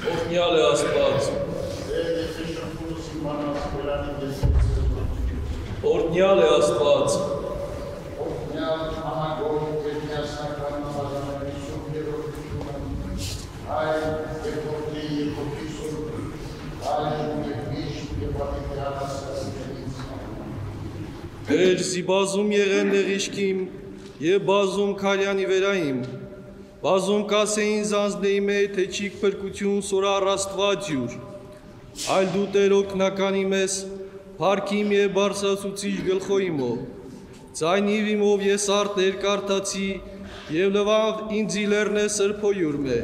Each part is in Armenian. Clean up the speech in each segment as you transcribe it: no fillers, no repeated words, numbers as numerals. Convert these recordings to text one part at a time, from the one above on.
Օրհնյալ է Աստված։ Օրհնյալ է Աստված։ Էր զիբազում եղեն եղիշկիմ և բազում քարյանի վերայիմ, բազում կասեին զանձնեի մեջ, թե չիք պրկություն սորար Աստված յուր, այլ դու Տեր օգնականի մեզ, փառքիմ և բարձրացուցիչ գլխոյիմով, ձայնիվ իմով ես արտեր կարդացի և լվավ ինձի լեռնե սրբոյուր մե։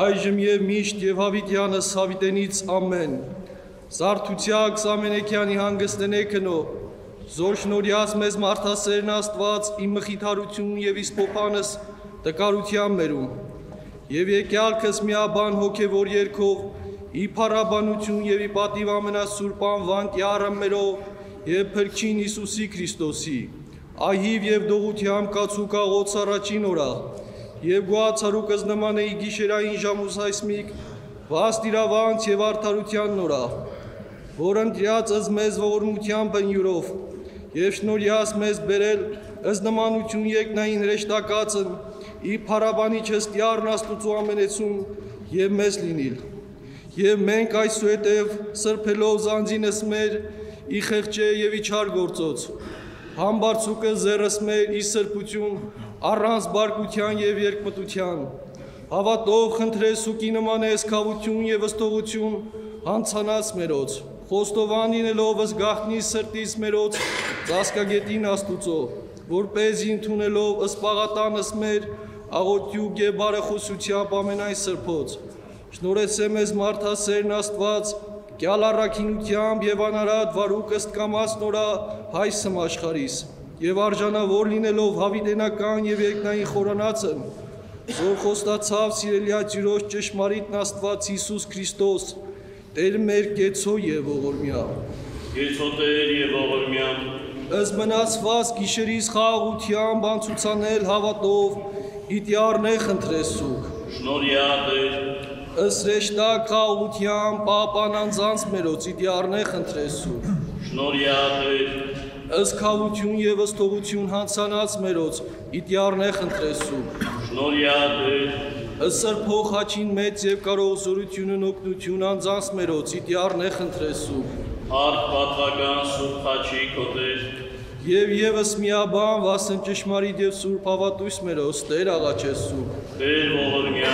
Այժմ և միշտ և հավիտյանս հավիտենից ամեն, Զարթուցյակ Սամենեքյանի հանգստենե քնո, Զոր շնորհյաս մեզ մարդասերն Աստված իմ մխիթարություն և իսպոփանս տկարության մերում, և եկյալքս միաբան հոգևոր երգով, ի փառաբանություն և ի պատիվ ամենասուրբ անվան Տյառը մերով և Փրկչին Հիսուսի Քրիստոսի, ահիվ և դողությամբ կացուկ աղոց առաջին օրաղ, և գոհացարուկս նման էի գիշերային ժամուսայսմիկ, վաստ իրավանց և արդարության նորաղ, որ ընտրյացս մեզ ողորմությամբ ընյուրով, և շնորհյաս մեզ բերել ըստ նմանություն երկնային հրեշտակածն, ի փառաբանիչս Տյառն Աստուծո ամենեցում և մեզ լինիլ, և մենք այսուհետև սրբելով զանձինս մեր, ի խեղճե և ի չար գործոց, համբարձուկը ձեռս մեր ի սրբություն, առանց բարկության և երկմտության, հավատով խնդրես ուկի նմանես քավություն և ըստողություն հանցանած մերոց, խոստովան լինելով զգաղտնի սրտից մերոց ծածկագետին Աստուծո, որպեսզի ընդունելով ըսպաղատանս մեր աղոթյուկ և բարեխոսությամբ ամենայն սրբոց, շնորհեցե մեզ մարդասերն Աստված, գյալ առաքինությամբ և անարատ վարուկ ըստ կամած նորա հայսմ աշխարհիս, և արժանավոր լինելով հավիտենական և երկնային խորանացն, որ խոստացավ սիրելյաց յուրոց ճշմարիտն Աստված Հիսուս Քրիստոս, Տեր մեր կեցո և ողորմյա։ Կեցո Տեր և ողորմյա։ Ըստ մնացված գիշերից խաղաղությամբ անցուցանել հավատով, ի Տյառնե խնդրեսուկ։ Շնորհյա Տեր։ Ըստ հրեշտակ խաղաղությամբ պահպան անձանց մերոց, ի Տյառնե խնդրեսուկ։ Շնորհյա Տեր։ Ըստ քավություն և ըստողություն հանցանած մերոց, ի Տյառնե խնդրեսուկ։ Շնորհյա Տեր։ Ըստ սրբող խաչին մեծ և կարող զորությունն օգնություն անձանց մերոց, ի Տյառնե խնդրեսուկ։ Արդ պատվական սուրբ խաչի քո Տեր։ Եվ ևս միաբան վասն ճշմարիտ և սուրբ հավատույց մերոց, Տեր աղաչեսուկ։ Տեր ողորմյա։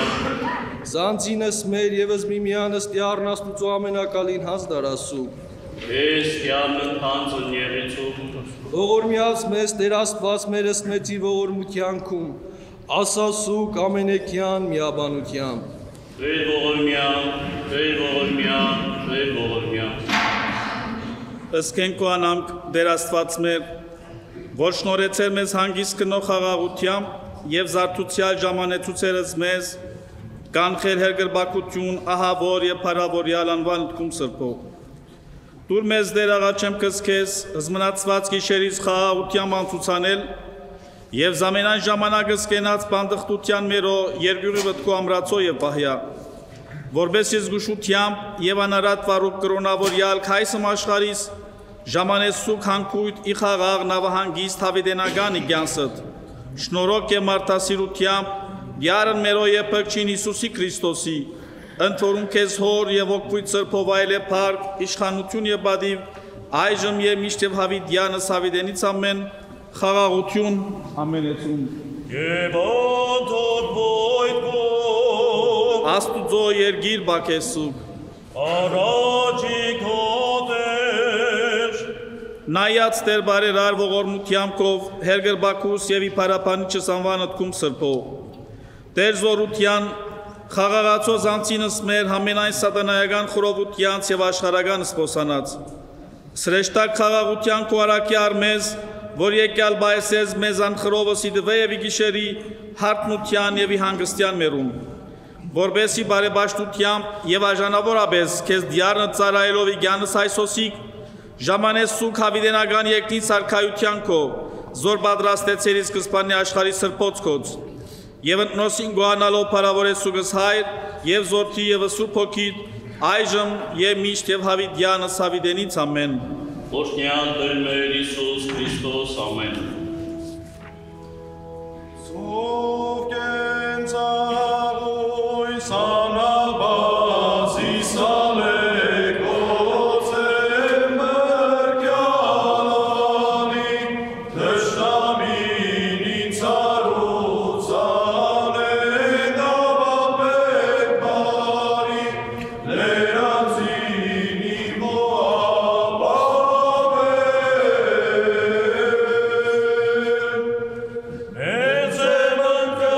Զանձինս մեր ևս միմյանս Տյառն Աստուծո ամենակալին հանձ դարասուկ։ Քեզ Տյառն հանձն եղեցուկ։ Ողորմյաս մեզ Տեր Աստված մերս մեծի ողորմությանքում, ասասուկ ամենեքյան միաբանությամբ։ Տեր ողորմյա, Տեր ողորմյա, Տեր ողորմյա։ Ըսկենք ու անամք Տեր Աստված մեր, որ շնորհեցեր մեզ հանգիստ գնող խաղաղությամբ և զարթուցյալ ժամանեցուցերս մեզ, կանխել հերգրբակություն, ահավոր և փառավորյալ անվան ըտքում սրբով։ Դուր մեզ Տեր աղաչեմ քեզ, հզմնացված գիշերից խաղաղությամբ անցուցանել և զամենայն ժամանակս կենաց բանդխտության մերո երկյուրի վտկու ամրացո և պահյա, որպես ես զգուշությամբ և անարատ վարուկ կրոնավորյալ քայսմ աշխարհիս ժամանեցուկ հանքույթ ի խաղաղ նավահանգիստ հավիտենական իգյանսըտ, շնորհոք և մարդասիրությամբ Տյառն մերո և Փրկչին Հիսուսի Քրիստոսի, ընթորում քեզ հոր և ոգվույթ սրբով այլ է փառք, իշխանություն և պատիվ, այժմ և միշտ և հավիտյանս հավիտենից ամեն խաղաղություն ամենեցում։ Եվ անդոտ բոյտկով Աստուծո երգիր բակեսուկ։ Առաջի քո Տեր նայած Տեր բարերար ողորմությանքով հերգրբակուս եւ իբարապանիչս անվանդ կում սրբով Տեր զորության խաղաղացոz անցինս մեր համենայն սատանայական խորովությանց եւ աշխարհական սփոսանած սրեշտակ խաղաղության քարակի արմեզ որ եկյալ բայսես մեզ անխրովս իդվե եւ գիշերի հարտնության եւ հանգստյան մերում որբեսի բարեբաշտությամբ եւ աժանավորաբես քեզ դիարնը ծարայելով իգյանս այսոսիկ ժամանես սուք հավիդենական եկնից արքայության քո զոր պատրաստեցիր սկզբանի աշխարհի սրբոցքոց եւ ընտնոսին գոհանալով փարավորես սուգս հայր եւ զորթի եւ սուրբ հոգիտ այժմ եւ միշտ եւ հավիդյանս հավիդենից ամեն Օրհնյալ Տեր մեր Հիսուս Քրիստոս ամեն Eze mâncă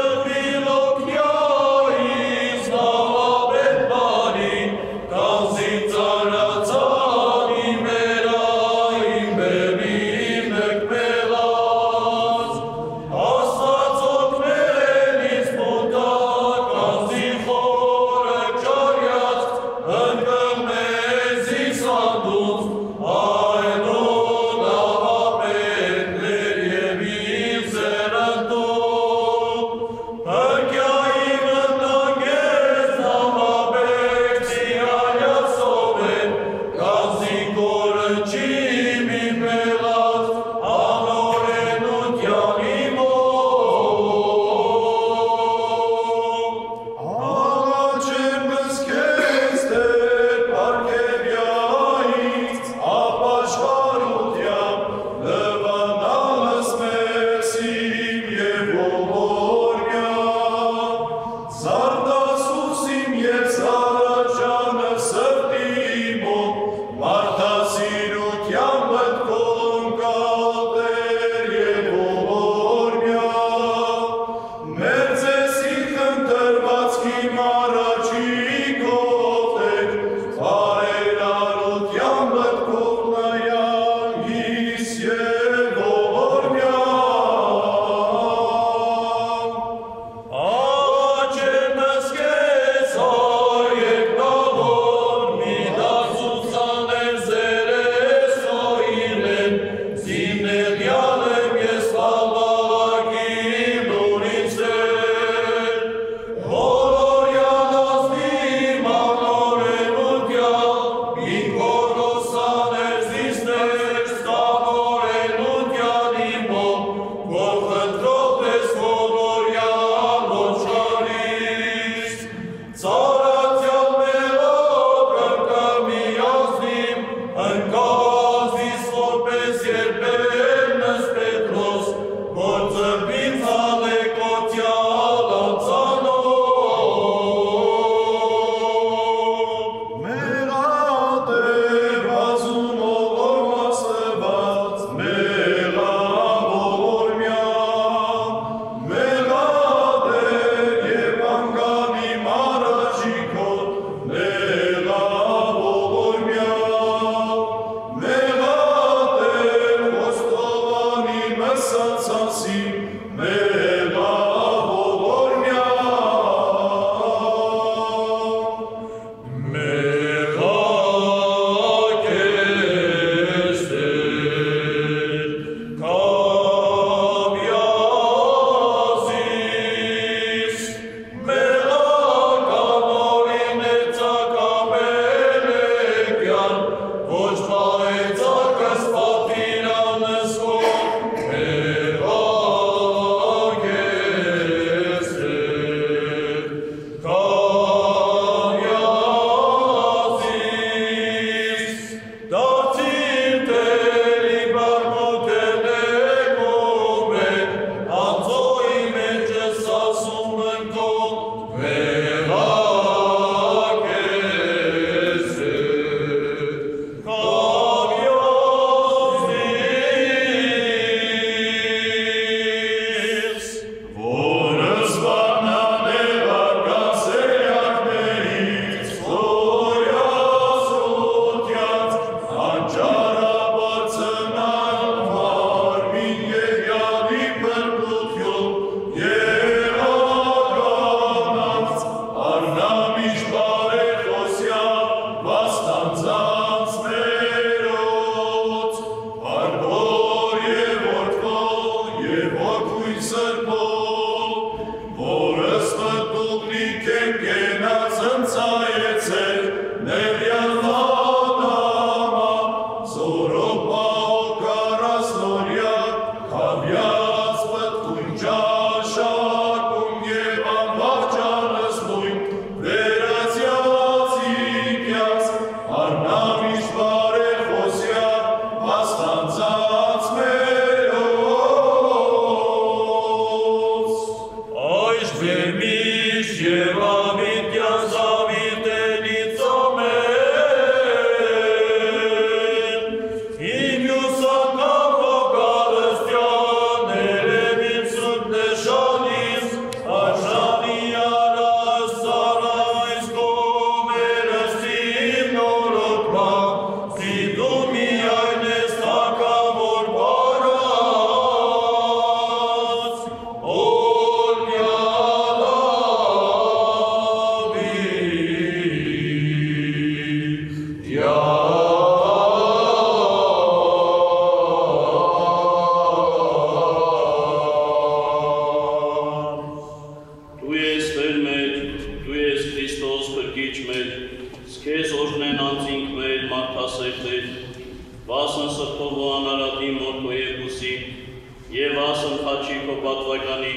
պատվականի,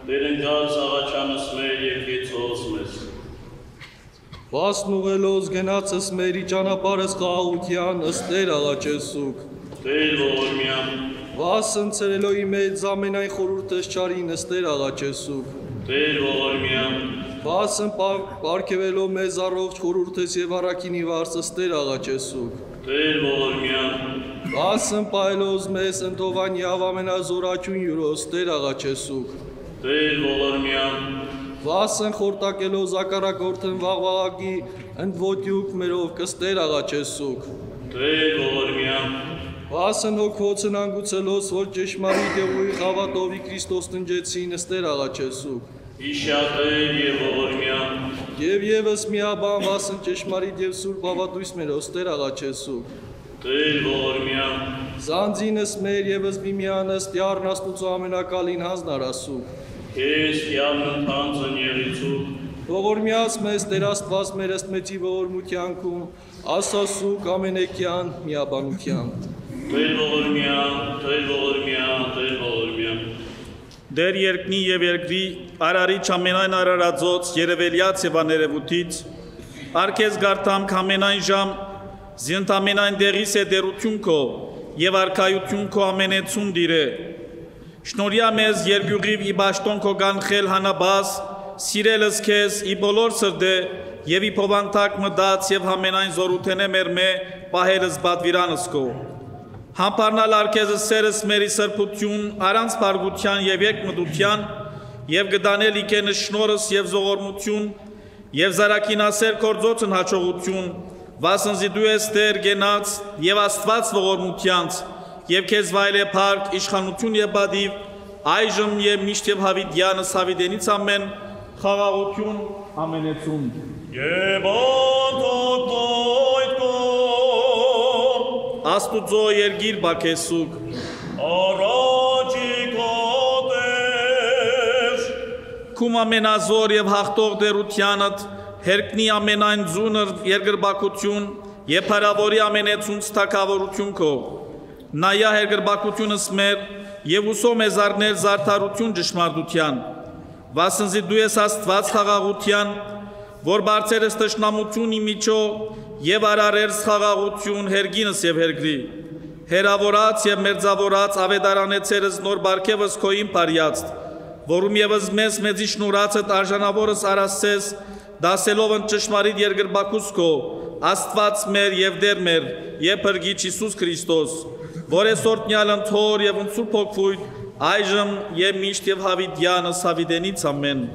դերընկալ զաղաչանս մեր և գեցոց մեզ։ Վասն ուղելոց գնացս մերի ճանապարհս խաղաղության ըստ Տեր աղաչեսուք։ Տեր ողորմյան, Վասն ցերելոյի մեծ ամենայն խորհուրդս չարին ըստ Տեր աղաչեսուք։ Տեր ողորմյան, Վասն պարգևելով մեզ առողջ խորհուրդս եւ առաքինի վարձս Տեր աղաչեսուք։ Տեր ողորմյան, Վասն պայլոզ մեզ ընտովան եւ ամենազորաչուն յուրոս Տեր աղաչեսուք։ Տեր ողորմյան, Վասն խորտակելով զակարակորդն վաղվաղակի ընդվոտյուկ մերով կստեր աղաչեսուք։ Տեր ողորմյան, Վասն հոգոցն անգուցելոս, որ ճշմարիտ եւ ուղիղ հավատովի Քրիստոս տնջեցին ըստեր աղաչեսուք։ իշատեր և ողորմյան, Եվ եւս միաբան վասն ճշմարիտ եւ սուրբ հավատույց մերով ստեր աղաչեսուք։ Տեր ողորմյան, Զանձինս մեր եւս միմյանս տյառն Աստուծո ամենակալին հանձնարասուք։ քեզ կյանն ընթանձն եղիցուկ, Ողորմյաս մեզ Տեր Աստված մեր ըստ մեծի ողորմությանքում, ասասուք ամենեկյան միաբանության։ Տեր ողորմյան, Տեր ողորմյան, Տեր ողորմյան, Դեր երկնի և երկրի, արարիչ ամենայն արարածոց, երևելյաց և աներևութից, արկեզ գարտամ կամենայն ժամ, զինտ ամենայն դեղիս է դերություն քո, և արկայություն քո ամենեցուն դիրե, շնորյա մեզ երգյուղիվ ի բաշտոն քո գանխել հանաբաս, սիրելս քեզ ի բոլոր սրդե, և ի փովանտակ մդաց և համենայն զորութենե մեր մե, պահելս բադվիրանս քո, Համբարնալ արկեզս սերս մերի սրբություն, առանց պարգության և երկմտության, և գդանել իկենս շնորս և զողորմություն, և զարակինասեր կործոցն հաչողություն, վասնզի դու ես Տեր գենաց և Աստված ողորմությանց, և քեզ վայել է փառք, իշխանություն և բադիվ, այժմ և միշտ և հավիտյանս հավիտենից ամեն, խաղաղություն ամենեցուն։ Աստուծո երգիր բակեսուկ, Քում ամենազոր և հաղթող դերությանդ, հերկնի ամենայն ձունր երգրբակություն և հարավորի ամենեցունց թակավորություն քո, նայա երգրբակությունս մեր և ուսո մեզ առնել զարդարություն ճշմարտության, վասնզի դու ես Աստված խաղաղության, որ բարձերս տշնամություն իմիջո և արարերս խաղաղություն հերգինս և հերգրի, հերավորած և մերձավորած ավետարանեցերս նոր բարգևս քոյին պարյացտ, որում եվս մեզ մեծի շնորացդ արժանավորս արասես, դասելով ընդ ճշմարիտ երգրբակուս քո, Աստված մեր և դեր մեր, և փրկիչ Հիսուս Քրիստոս, որ ես օրտնյալ ընթոր և ընցուր փոքվույթ, այժմ և միշտ և հավիտյանս հավիտենից ամեն։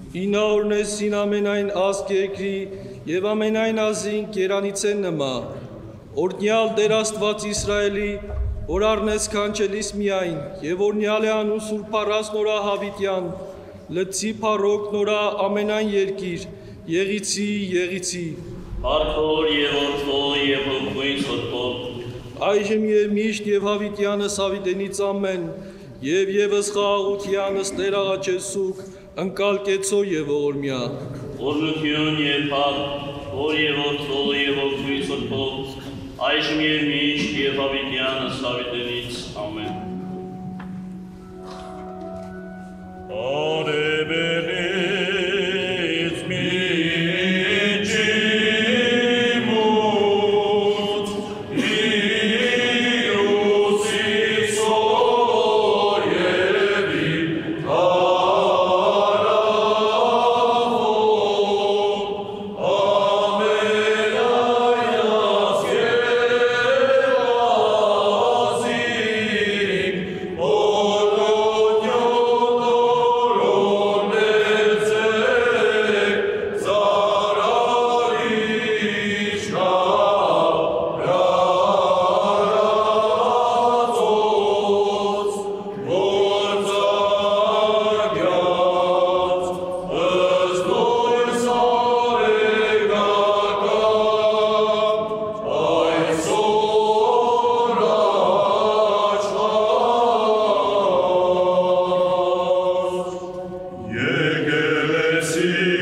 Ինա օրնեսին ամենայն ազգ երկրի և ամենայն ազին կերանից են նմա, օրնյալ Տեր Աստված Իսրայելի, որ առնես կանչելիս միայն, և օրնյալ է անուն Սուրբ առած նորա Հավիտյան, լծի փառոք նորա ամենայն երկիր, եղիցի, Արքոր և որդվող և հոգույն սրտով, այժմ և միշտ և Հավիտյանս Հավիտենից ամեն, և ևս խաղաղությանս Տեր աղաչեսուկ, ընկալկեցո և ողորմյա, օրնություն և փառք, որ և որդվող և հոգույն սրտով, այժմ և միշտ և Հավիտյանս Հավիտենից ամեն։ Արևելից միջիմուց, իրուսից օր և իմ հարավով, ամենայնաս և ազին,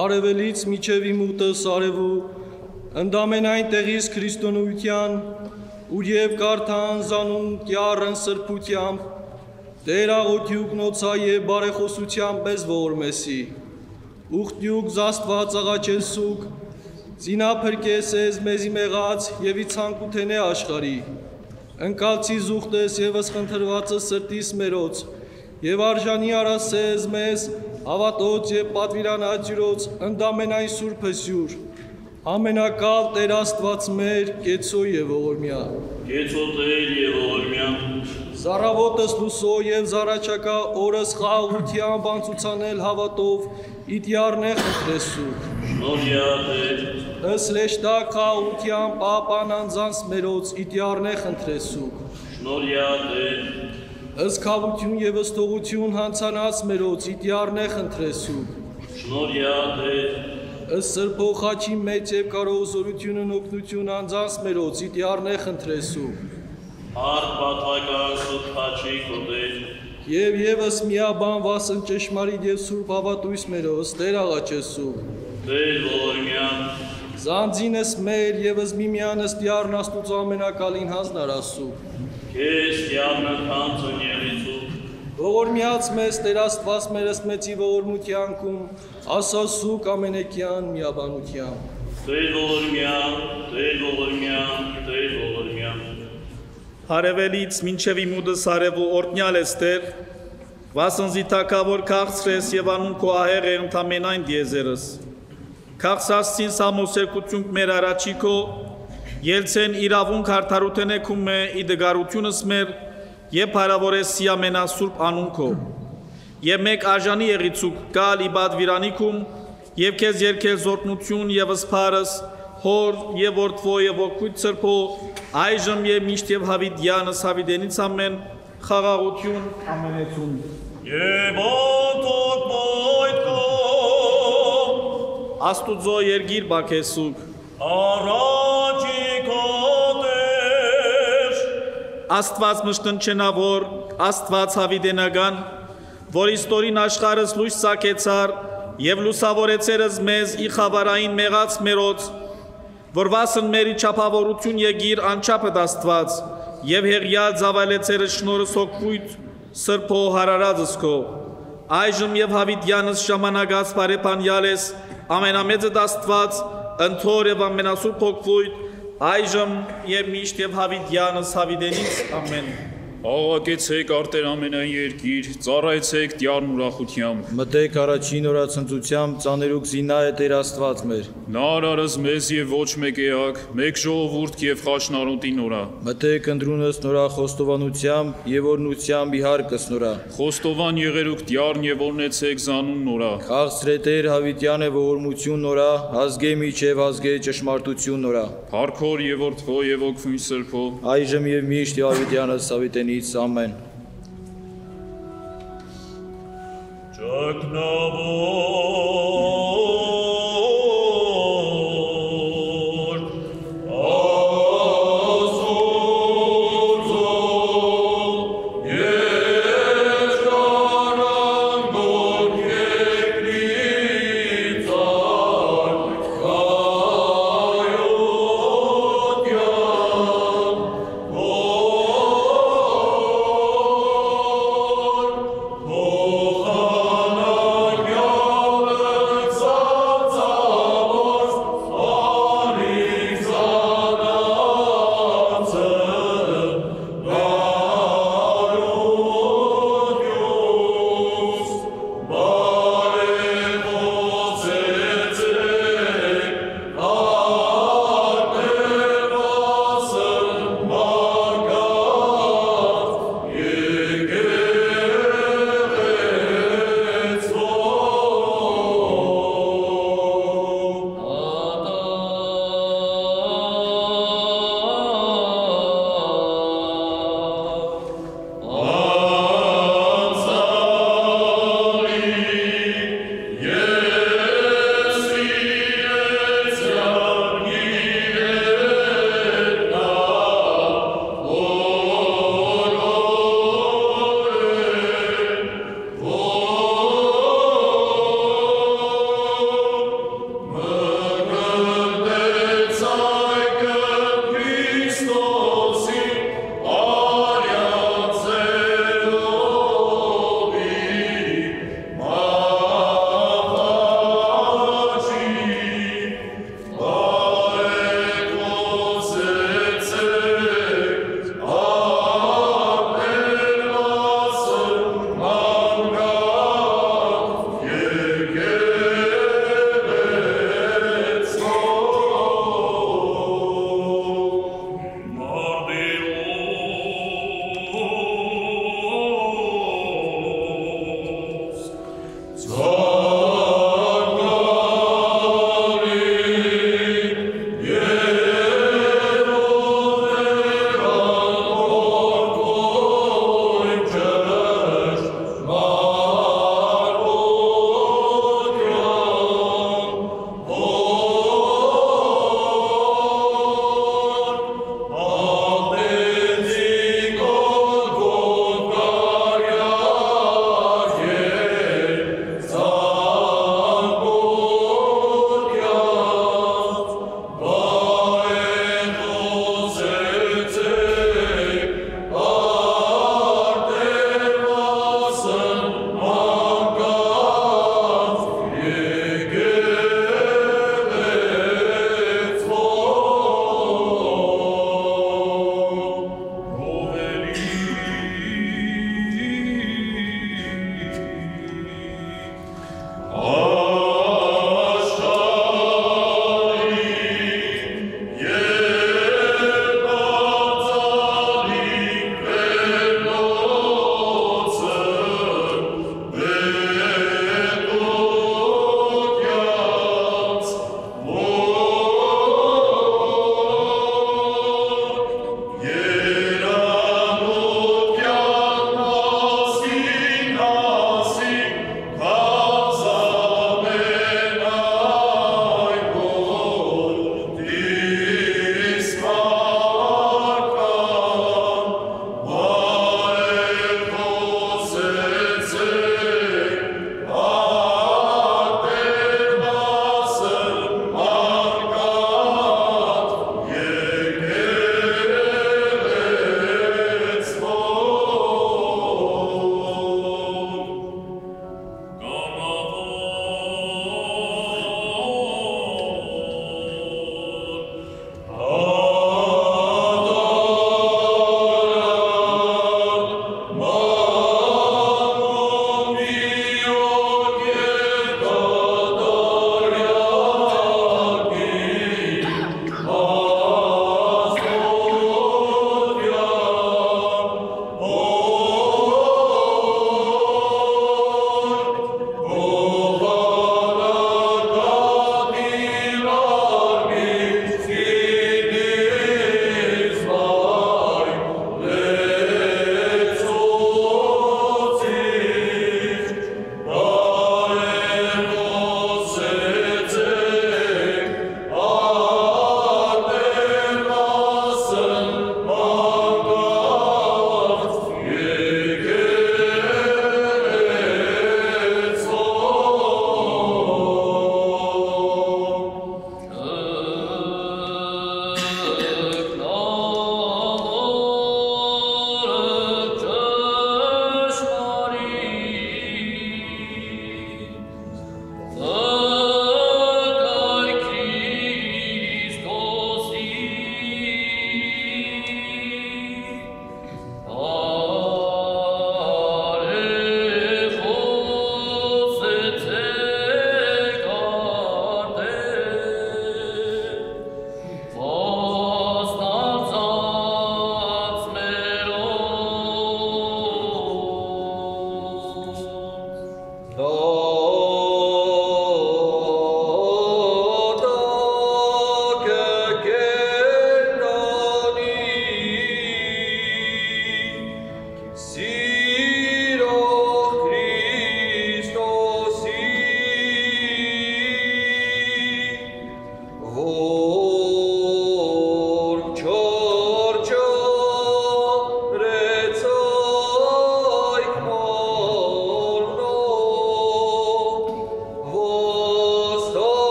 արևելից միջև իմ ուտս արևու, ընդամենայն տեղիս քրիստոնեության, ուր և կարթան զանուն կյառն սրբությամբ, Տեր աղոթյուկ նոցա և բարեխոսությամբ մեզ ողորմեսի, ուխտյուկ զաստված աղաչեսուկ, զինափրկես ես մեզի մեղած և ի ցանկութենե աշխարի, ընկալցի զուխտես եվս խնդրվածս սրտիս մերոց, և արժանի արասես մեզ, հավատոց և պատվիրանաց յուրոց ընդամենայն սուրբը սյուր, Ամենակալ Տեր Աստված մեր, կեցո եւ ողորմյա։ Կեցո Տեր եւ ողորմյա։ Զառավոտս լուսո եւ զառաչակա օրս խաղաղությամբ անցուցանել հավատով իդյարնեղ ընտրեսուկ։ Շնորհյա Տեր։ Ըստ լեշտա խաղաղությամբ պապան անձանց մերոց իդյարնեղ ընտրեսուկ։ Շնորհյա Տեր։ Ըստ քավություն եւ ըստողություն հանցանած մերոց իդյարնեղ ընտրեսուկ։ Շնորհյա Տեր։ Ըստ սրբող խաչի մեծ եւ կարող զորությունն օգնություն անձանց մերոց իդյարնեղ ընտրեսուկ։ Արդ պատվական սուրբ խաչի կոտեր։ Եվ եւս միաբան վասն ճշմարիտ եւ սուրբ հավատույց մերոց Տեր աղաչեսուկ։ Տեր ողորմյա։ Զանձինս մեր եւս միմյանս դիարն Աստուծո ամենակալին հանձնարասուկ։ Քեզ դիարնը քանցն եղիցու։ Ողորմյաց մեզ Տեր Աստված մերս մեծի ողորմությանքում, ասասուկ ամենեկյան միաբանությամբ։ Տեր ողորմյա, Տեր ողորմյա, Տեր ողորմյա։ Հարևելից մինչև իմուդս հարև ու օրտնյալ ես Տեր, վասնզի թակավոր քաղցրես եւ անուն քո ահեղ է ընդամենայն դիեզերս։ Քաղցրասցին սամոսերկություն մեր առաջիկո, ելցեն իրավունք արդարութենեքում է իդգարությունս մեր եւ հարավորես սի ամենասուրբ անուն քո։ Եվ մեկ արժանի եղիցուկ կալ իբադ վիրանիքում եւ քեզ երկել զորտնություն եւ սփարս հոր եւ որդվո եւ օգուտ սրբո այժմ եւ միշտ եւ հավիդյանս հավիդենից ամեն խաղաղություն ամենեցուն Եվ ոտոք մոյթքո Աստուծո երգիր բակեսուկ առաջիկո Տեր Աստված մշտնչենավոր Աստված հավիդենական որ իստորին աշխարհս լույս ցակեցար եւ լուսավորեցերս մեզ ի խավարային մեղած մերոց որ վասն մերի չափավորություն եկիր անչափը Աստված եւ հեղյալ զավալեցերս շնորհս հոգույտ սրբո հարարածս քո այժմ եւ հավիդյանս ժամանակած բարեփանյալես ամենամեծը Աստված ընթոր եւ ամենասուրբ հոգույտ այժմ եւ միշտ եւ հավիդյանս հավիդենից ամեն Աղակեցեք արտեր ամենայն երկիր, ծառայեցեք դյարն ուրախությամբ։ Մտեք առաջին օրացնծությամբ ծաներուկ զինա է Տեր Աստված մեր։ Նա արարыз մեզ եւ ոչ մեկ էակ, մեկ ժողովուրդ եւ խաշնարոտի նորա։ Մտեք ընդրունս նորա խոստովանությամբ եւ օրնությամբ իհարկս նորա։ Խոստովան եղերուկ դյարն եւ օրնեցեք զանուն նորա։ Քաղցրե Տեր հավիտյան է ողորմություն նորա, ազգե միջև ազգե ճշմարտություն նորա։ Փառքոր եւ որդվո եւ օգնույն սրբո։ Այժմ եւ միշտ եւ հավիտյանս հավիտենից ամեն։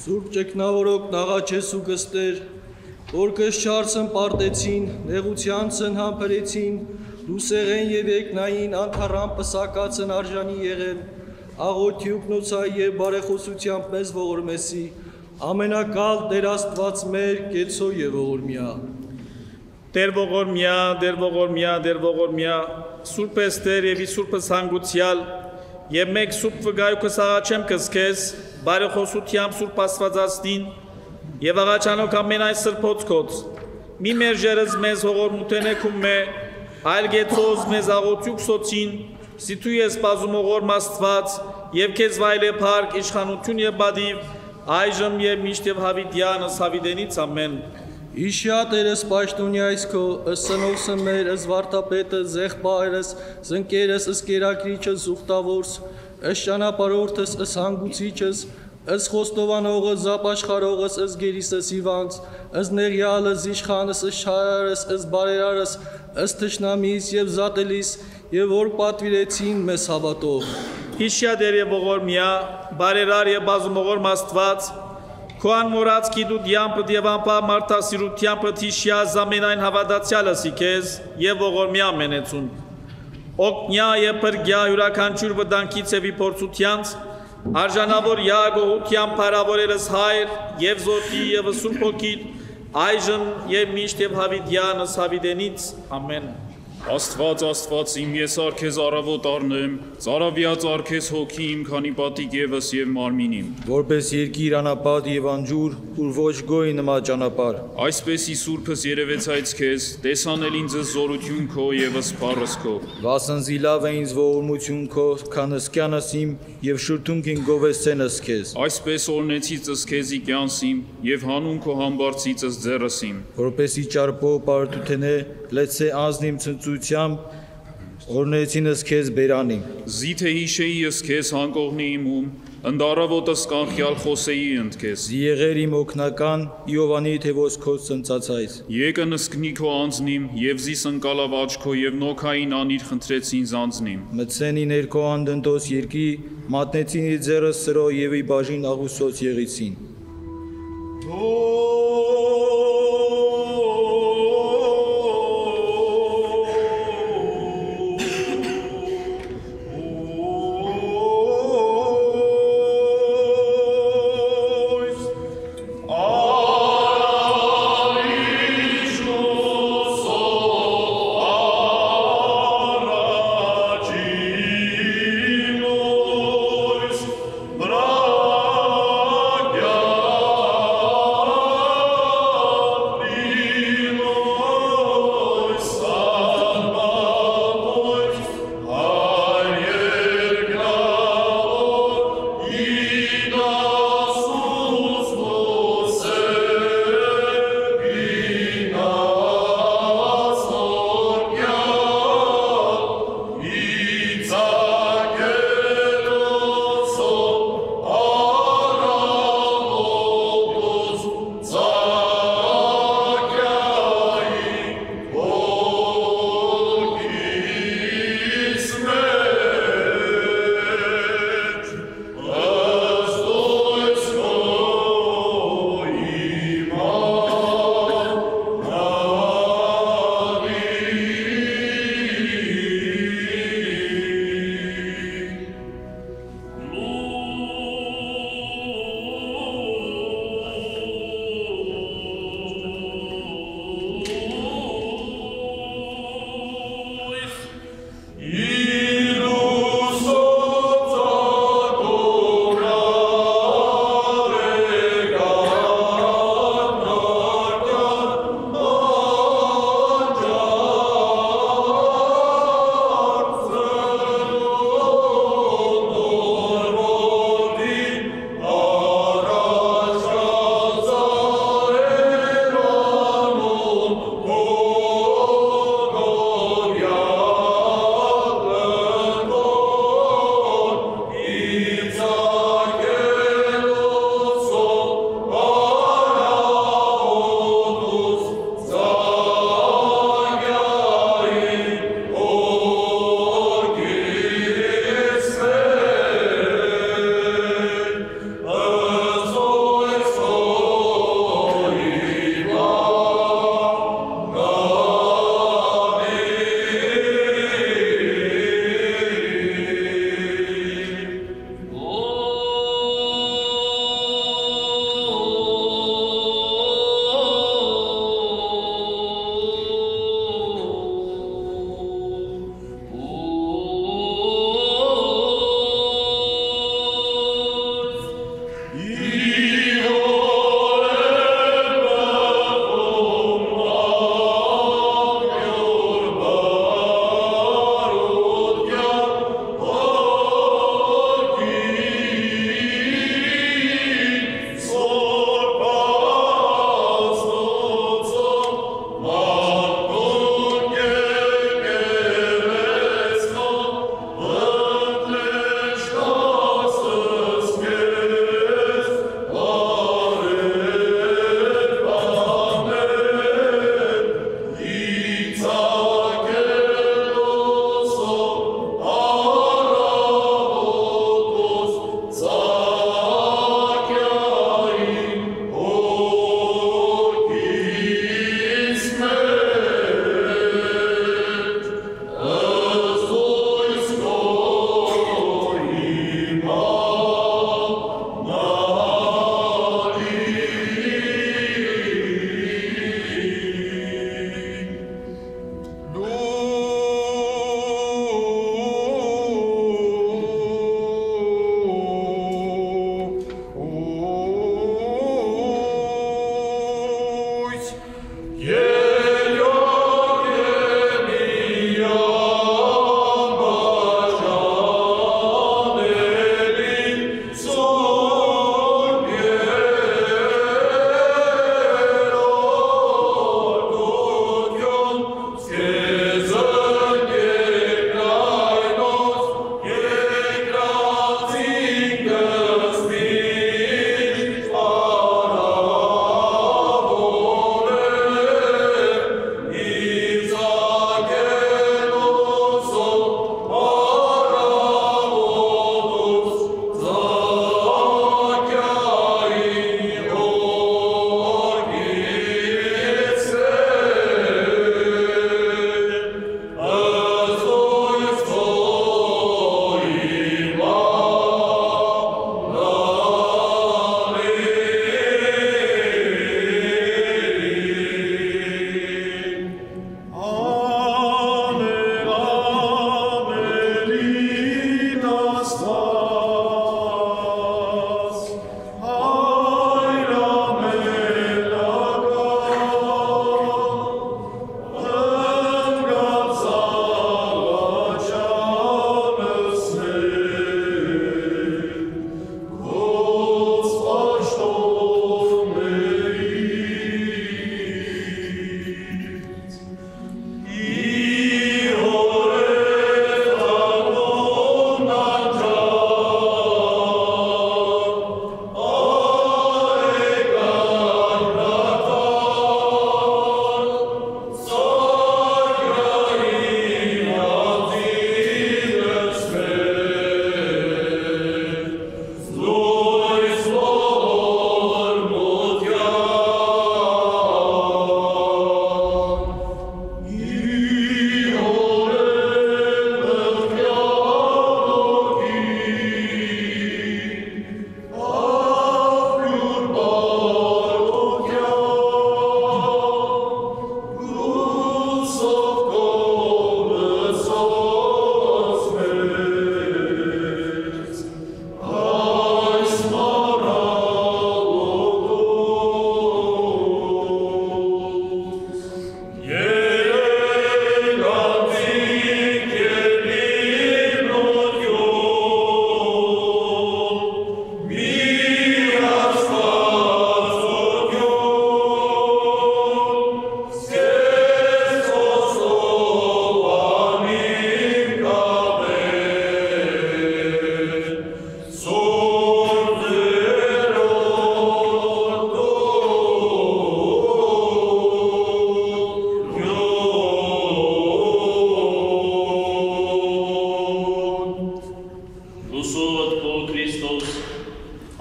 Սուրբ ճգնավորոք նաղաչես ու կստեր, որ կշչարցն պարտեցին, նեղությանցն համբրեցին, լուսեղեն և եկնային անկարան պսակացն արժանի եղեն, աղոթյուք նոցայի և բարեխոսությամբ մեզ ողորմեսի, ամենակալ Տեր Աստված մեր կեցո և ողորմյա։ Տեր ողորմյա, Տեր ողորմյա, Տեր ողորմյա, Սուրբ ես Տեր և ի Սուրբս հանգուցյալ, և մեկ Սուրբ վգայուքս աղաչեմ կզքես, բարեխոսությամբ Սուրբ Աստվածածնին, և աղաչանոք ամենայն սրբոցքոց, մի մերժերս մեզ հողորմութենեքում մե, այլ գեցոզ մեզ աղոթյուք սոցին, սիթու ես պազում ողորմ Աստված, և կեզ վայլ է պարկ, իշխանություն և բադիվ, այժմ և միշտ և հավիտյանս հավիտենից ամեն։ Իշյա Տերս պաշտոնյայս քո, ըս սնովսը մեր, ըս վարտապետը, զեղբայրս, զնկերս, ըս կերակրիչս, ուխտավորս, ըս ճանապարորդս, ըս հանգուցիչս, ըս խոստովանողս, զապաշխարողս, ըս գերիսս իվանց, ըս նեղյալս, իշխանս, ըս շարարս, ըս բարերարս, ըս թշնամիս և զատելիս, և որ պատվիրեցին մեզ հավատով։ Իշյա Տեր և ողորմյա, բարերար և բազումողորմ Աստված, քո անմոռաց գիտուտ յամպդ և անպահ մարդասիրությանպդ իշյա զամենայն հավատացյալս իքեզ և ողորմյա մենեցուն։ Օգնյա և պրգյա յուրաքանչյուր վտանգից և իփորձությանց, արժանավոր յա գոհության փարավորերս հայր և զոթի և Սուրբ Հոգիտ, այժմ և միշտ և հավիտյանս հավիտենից ամեն։ Աստված, Աստված իմ, ես արքեզ առավոտ առնեմ, ծարավյաց արքեզ հոգի իմ, քանի պատիկ ևս և մարմին իմ։ Որպես երկիր անապատ և անջուր, ուր ոչ գոյ նմա ճանապար։ Այսպեսի սուրբս երևեցայց քեզ, տեսանել ինձ զորություն քո ևս փառս քո։ Վասնզի լավ է ինձ ողորմություն քո, քանս կյանս իմ, և շրթունքին գովեսցենս քեզ։ Այսպես օրնեցիցս քեզի կյանս իմ, և հանուն քո համբարձիցս ձեռս իմ։ Որպեսի ճարպո պարտութենե, լեցե անձնիմ ցնծությամբ, օրնեցինս քեզ բերանին։ Զիթե հիշեի ես քեզ հանկողնի իմում, ընդառավոտս կանխյալ խոսեի ընդ քեզ։ Զիեղեր իմ օգնական, Իովանի թե ոսքոց ծնծացայց։ Եկը նսկնի քո անձնիմ, և զիս ընկալավ աչքո, և նոքային անիր խնդրեց ինձ անձնիմ։ Մտցենի ներքո անդնդոս երկի, մատնեցին ի ձեռս սրո և ի բաժին աղուսոց եղիցին։ Bragya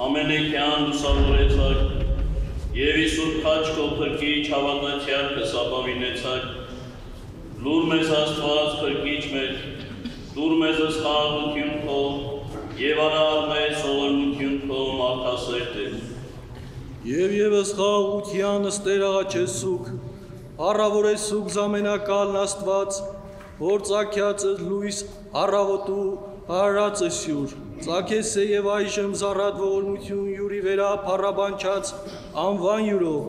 ամենեքյան լուսավորեցաք և իսուր քաչ քո փրկիչ հավատացյալ կսապավինեցաք, լուր մեզ Աստված փրկիչ մեր, դուր մեզ ըսխաղություն քո և անար մեզ սովորություն քո մարդասեր Տեր։ Եվս խաղաղության ստեր աղաչեսուկ, առավոր է սուկ զամենակալն Աստված, որ ծակյացը լույս առավոտու հարացը սյուր, ծակես է և այժմ զարատ ողորմություն յուրի վերա պարաբանչած անվան յուրով,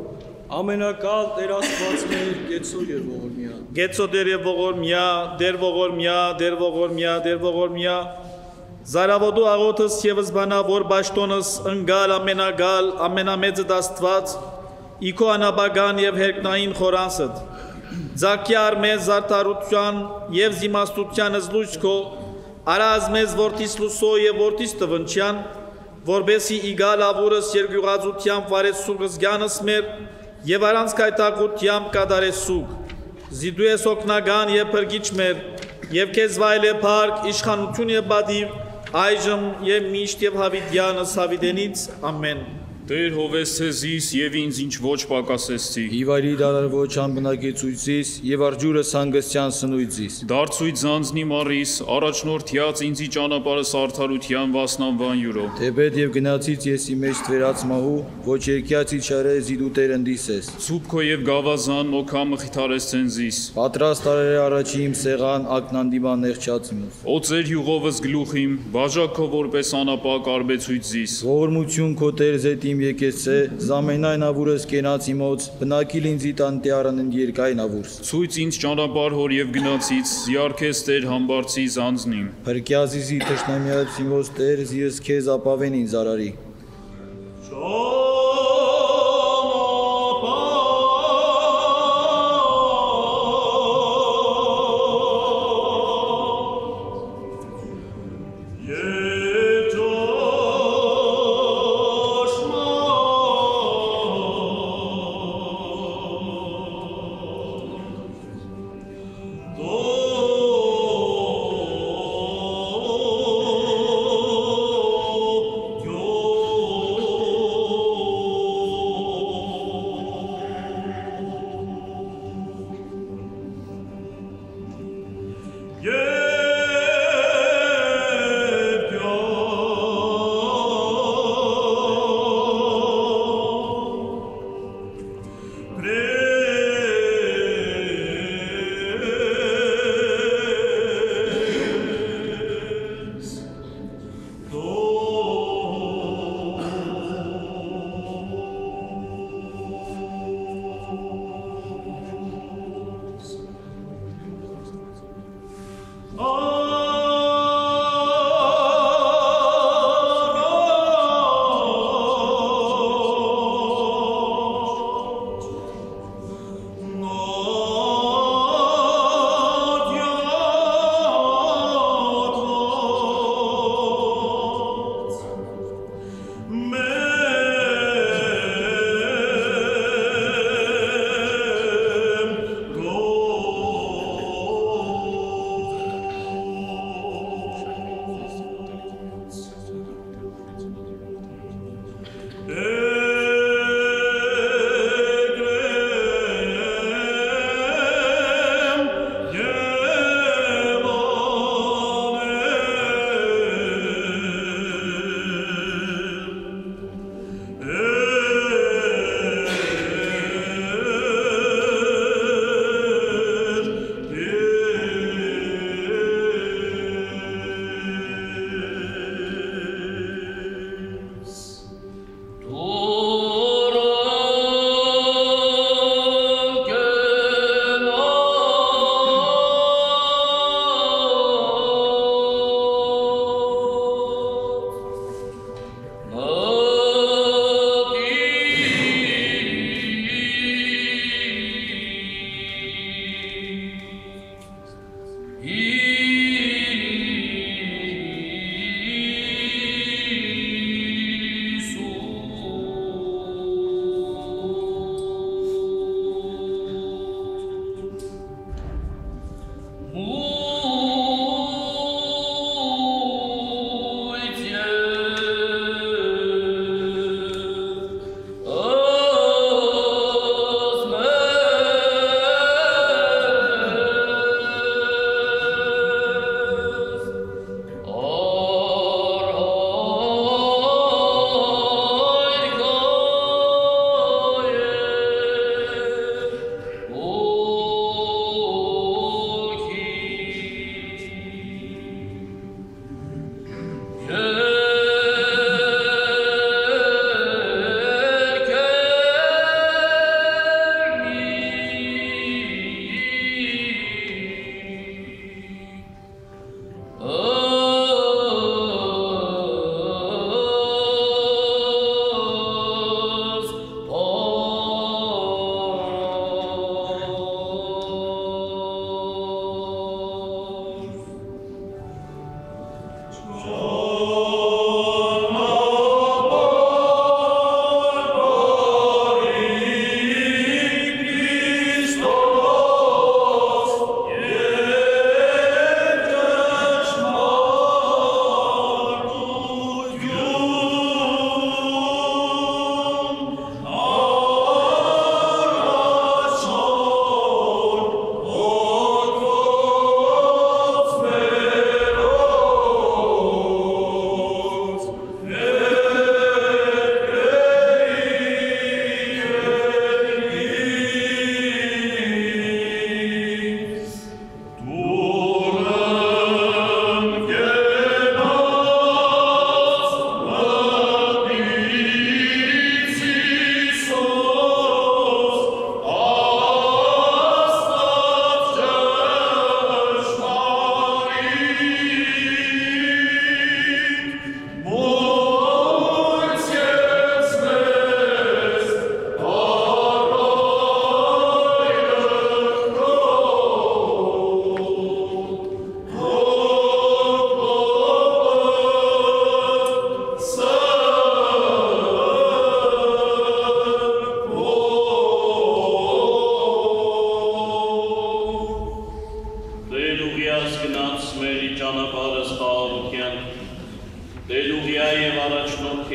ամենակալ Տեր Աստված մեր կեցո և ողորմյա։ Գեցո Տեր և ողորմյա, Տեր ողորմյա, Տեր ողորմյա, Տեր ողորմյա, Զարավոտու աղոթս ևս բանա, որ բաշտոնս ընգալ ամենագալ, ամենամեծդ Աստված, իքո անաբագան և հերկնային խորանսդ, ձակյար մեզ զարդարության և զիմաստության զլույց քո, արազ մեզ որդիս լուսո և որդիս տվնչյան, որբեսի իգալ ավուրս երգյուղածությամբ վարեսուգս գյանս մեր և առանց կայտակությամբ կադարեսուգ, զիդու ես օգնական և պրգիչ մեր, և կեզ վայլ է պարկ, իշխանություն և բադիվ, այժմ և միշտ և հավիդյանս հավիդենից, ամեն։ Տեր հովես ցեզիս և ինձ ինչ ոչ պակասեցի։ Իվարի դարար ոչ անբնակեցույցիս և արջուրս հանգստյան սնույցիս։ Դարձույց զանձնի մարիս, առաջնորդյաց ինձի ճանապարհս արդարության վասնանվան յուրով։ Թեպետ և գնացից եսի մեջ թվերած մահու, ոչ երկյացի չարե զիդու Տեր ընդիս ես։ Ցուպքո և գավազան մոքամը խիթարես ցենզիս։ Պատրաստ արերը առաջի իմ սեղան, ակնանդիման նեղչած իմուս։ Օծեր յուղովս գլուխիմ, բաժակքո որպես անապակ արբեցույց զիս։ Ողորմություն քո Տեր զետ իմ եկեցե, զամենայն ավուրս կենաց իմոց, բնակիլ ինձի տանտիարան ընդ երկայն ավուրս։ Ցույց ինձ ճանապարհ հոր և գնացից, զիարքես Տեր համբարձի զանձնիմ։ Փրկյազիզի թշնամիած իմոց Տեր, զիրս քեզ ապավեն ինձ արարի։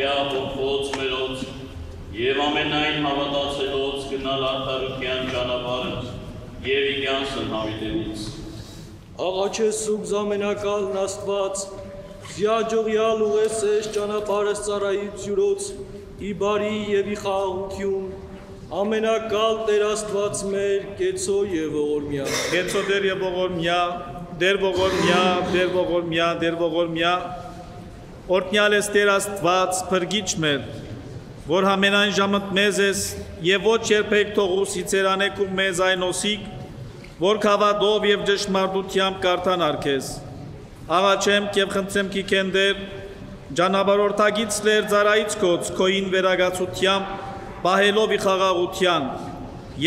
թյա հոգոց մերոց և ամենայն հավատացելոց գնալ արդարության ճանապարհը և իգյանսն հավիտենից։ Աղաչես սուկ զամենակալն աստված, զիաջողյալ ուղեսես ճանապարհս ծառայից յուրոց, ի բարի և ի խաղաղություն, ամենակալ Տեր Աստված մեր, կեցո և ողորմյա։ Կեցո Տեր և ողորմյա, Տեր ողորմյա, Տեր ողորմյա, Տեր ողորմյա, օրհնյալ ես Տեր Աստված, փրկիչ մեր, որ ամենայն ժամը մեզ ես և ոչ երբեք թողուսի ցերանեկում մեզ այն օսիկ, որ քավադով և ճշմարտությամբ կարդանար քեզ։ Աղաչեմ և խնդրեմ քիքեն Տեր, ճանապարհորդագից լեր ծառայից քոց քոյին վերագացությամբ, պահելով ի խաղաղության,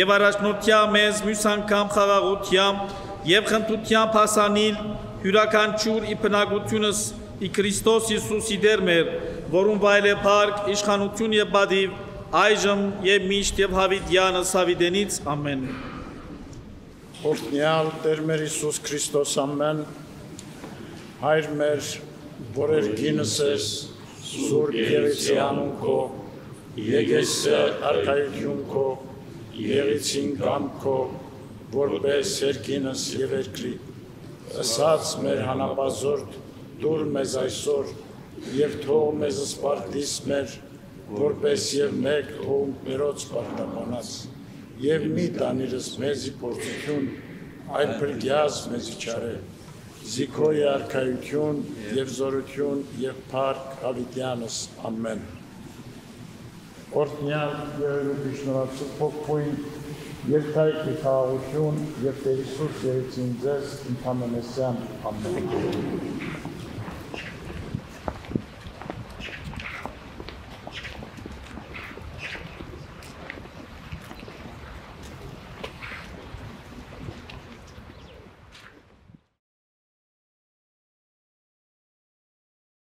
և առաջնորդյա մեզ մյուս անգամ խաղաղությամբ և խնդրությամբ հասանիլ յուրաքանչյուր ի բնակությունս ի Քրիստոս Հիսուսի Տեր մեր, որում վայել է փառք, իշխանություն և բադիվ, այժմ և միշտ և հավիտյանս հավիտենից, ամեն։ Օրհնյալ Տեր մեր Հիսուս Քրիստոս ամեն, Հայր մեր, որ երկինս ես, Սուրբ Եղեցի անուն քո, եկես արքայություն քո, եղեցին կամ քո, որպես երկինս և երկրի, ըսած մեր հանապազորդ, դուր մեզ այսօր, և թող մեզ սպարտիս մեր, որպես և մեկ հողունք մերոց պարտականած, և մի տանիրս մեզի փորձություն, այլ փրկյաց մեզի չարե, զիքոյ արքայություն և զորություն և փառք հավիտյանս, ամեն։ Օրհնյալ Եղերուհի շնորհացու փոքրույն, երկայքի խաղաղություն և Տեր Հիսուս եղեցին ձեզ ընդհանրեսյան, ամեն։